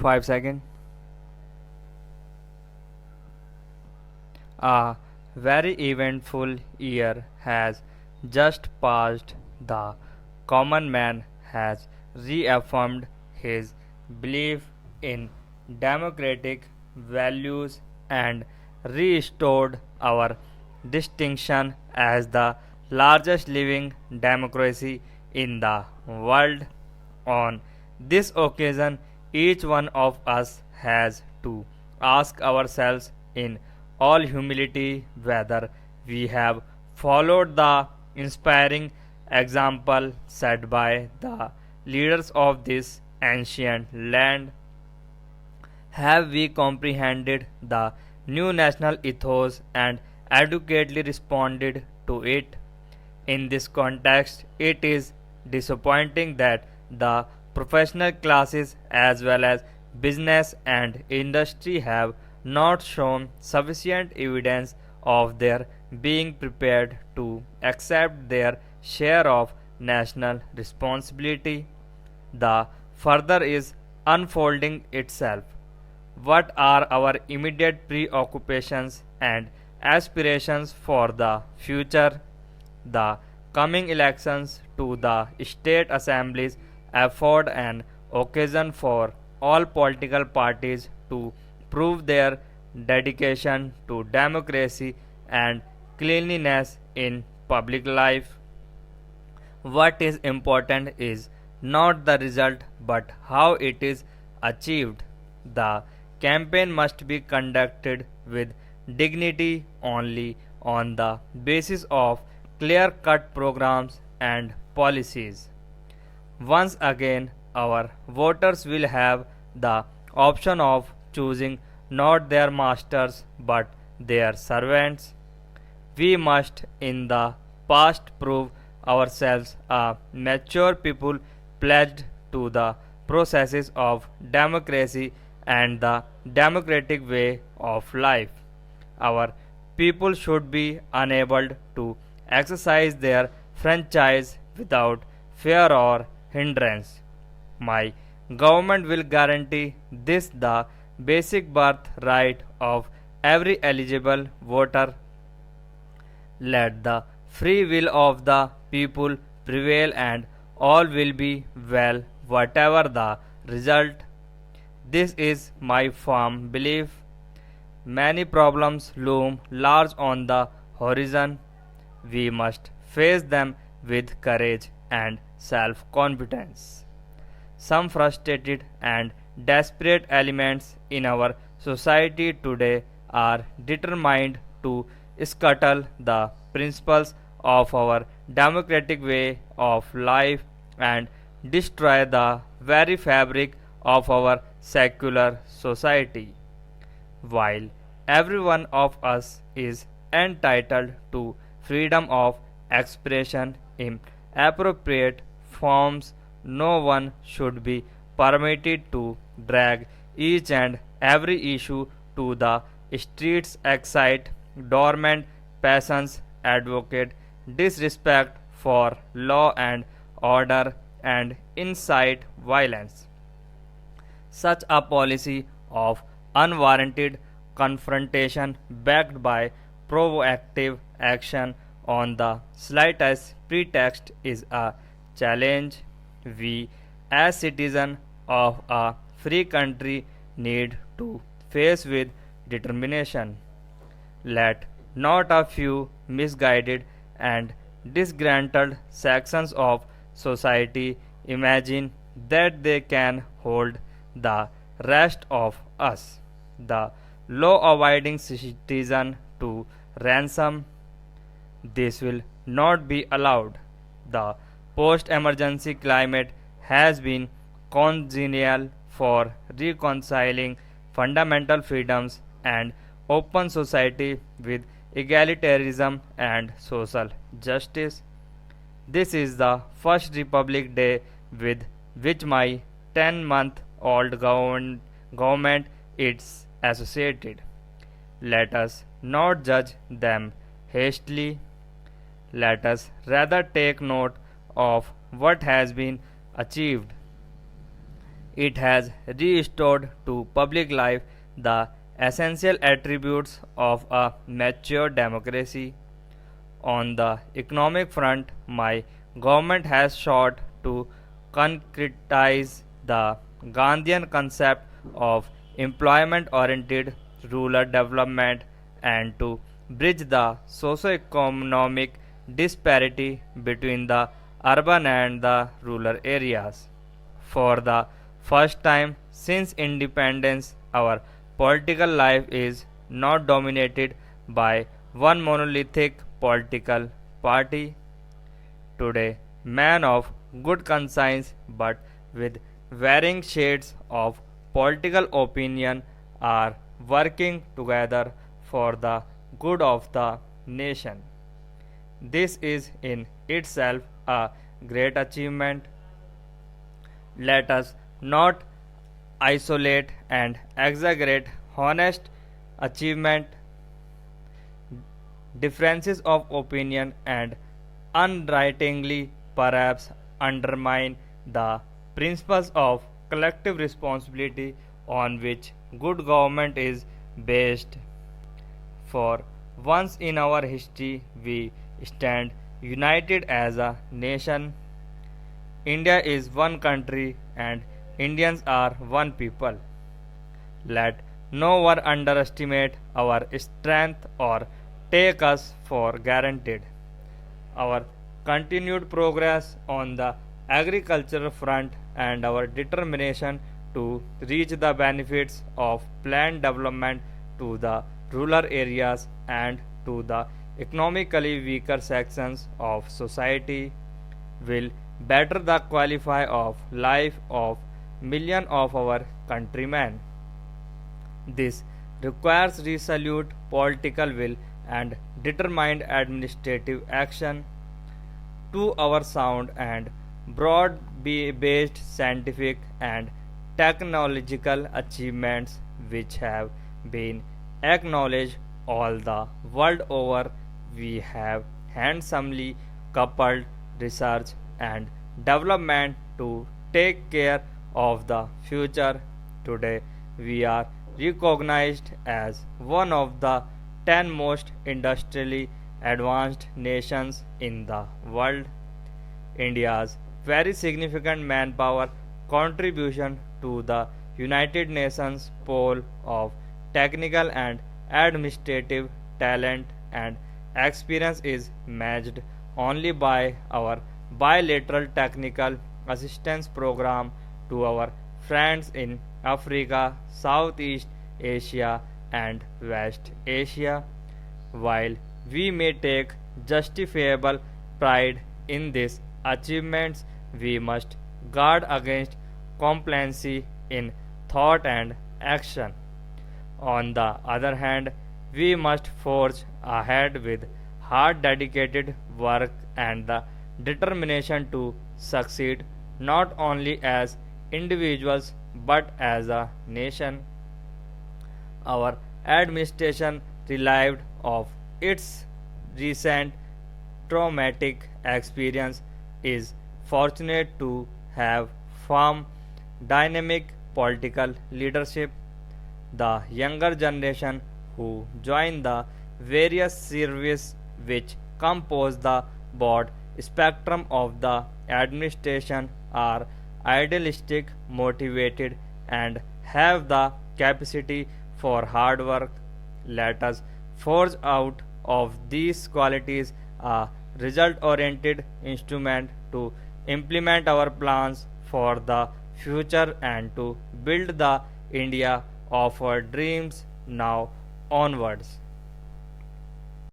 5 seconds. A very eventful year has just passed. The common man has reaffirmed his belief in democratic values and restored our distinction as the largest living democracy in the world. On this occasion, each one of us has to ask ourselves in all humility whether we have followed the inspiring example set by the leaders of this ancient land. Have we comprehended the new national ethos and adequately responded to it? In this context, it is disappointing that the professional classes as well as business and industry have not shown sufficient evidence of their being prepared to accept their share of national responsibility. The further is unfolding itself. What are our immediate preoccupations and aspirations for the future? The coming elections to the state assemblies afford an occasion for all political parties to prove their dedication to democracy and cleanliness in public life. What is important is not the result but how it is achieved. The campaign must be conducted with dignity only on the basis of clear cut programs and policies. Once again, our voters will have the option of choosing not their masters but their servants. We must, in the past, prove ourselves a mature people pledged to the processes of democracy and the democratic way of life. Our people should be enabled to exercise their franchise without fear or hindrance. My government will guarantee this the basic birthright of every eligible voter. Let the free will of the people prevail and all will be well whatever the result. This is my firm belief. Many problems loom large on the horizon. We must face them with courage and self confidence. Some frustrated and desperate elements in our society today are determined to scuttle the principles of our democratic way of life and destroy the very fabric of our secular society. While every one of us is entitled to freedom of expression in appropriate forms, no one should be permitted to drag each and every issue to the streets, excite dormant passions, advocate disrespect for law and order, and incite violence. Such a policy of unwarranted confrontation backed by proactive action on the slightest pretext is a challenge we as citizens of a free country need to face with determination. Let not a few misguided and disgruntled sections of society imagine that they can hold the rest of us, the law abiding citizen, to ransom. This will not be allowed. The post emergency climate has been congenial for reconciling fundamental freedoms and open society with egalitarianism and social justice. This is the first Republic Day with which my 10-month-old government is associated. Let us not judge them hastily. Let us rather take note of what has been achieved. It has restored to public life the essential attributes of a mature democracy. On the economic front, my government has sought to concretize the Gandhian concept of employment oriented rural development and to bridge the socio-economic disparity between the urban and the rural areas. For the first time since independence, our political life is not dominated by one monolithic political party. Today, men of good conscience but with varying shades of political opinion are working together for the good of the nation. This is in itself a great achievement. Let us not isolate and exaggerate honest achievement. Differences of opinion and unwittingly perhaps undermine the principles of collective responsibility on which good government is based. For once in our history, we stand united as a nation. India is one country and Indians are one people. Let no one underestimate our strength or take us for granted. Our continued progress on the agricultural front and our determination to reach the benefits of planned development to the rural areas and to the economically weaker sections of society will better the quality of life of millions of our countrymen. This requires resolute political will and determined administrative action. To our sound and broad based scientific and technological achievements which have been acknowledged all the world over, we have handsomely coupled research and development to take care of the future. Today, we are recognized as one of the 10 most industrially advanced nations in the world. India's very significant manpower contribution to the United Nations poll of technical and administrative talent and experience is matched only by our bilateral technical assistance program to our friends in Africa, Southeast Asia, and West Asia. While we may take justifiable pride in these achievements, we must guard against complacency in thought and action. On the other hand, we must forge ahead with hard dedicated work and the determination to succeed not only as individuals but as a nation. Our administration relieved of its recent traumatic experience is fortunate to have firm dynamic political leadership. The younger generation who join the various services which compose the broad spectrum of the administration are idealistic, motivated, and have the capacity for hard work. Let us forge out of these qualities a result oriented instrument to implement our plans for the future and to build the India of our dreams now onwards.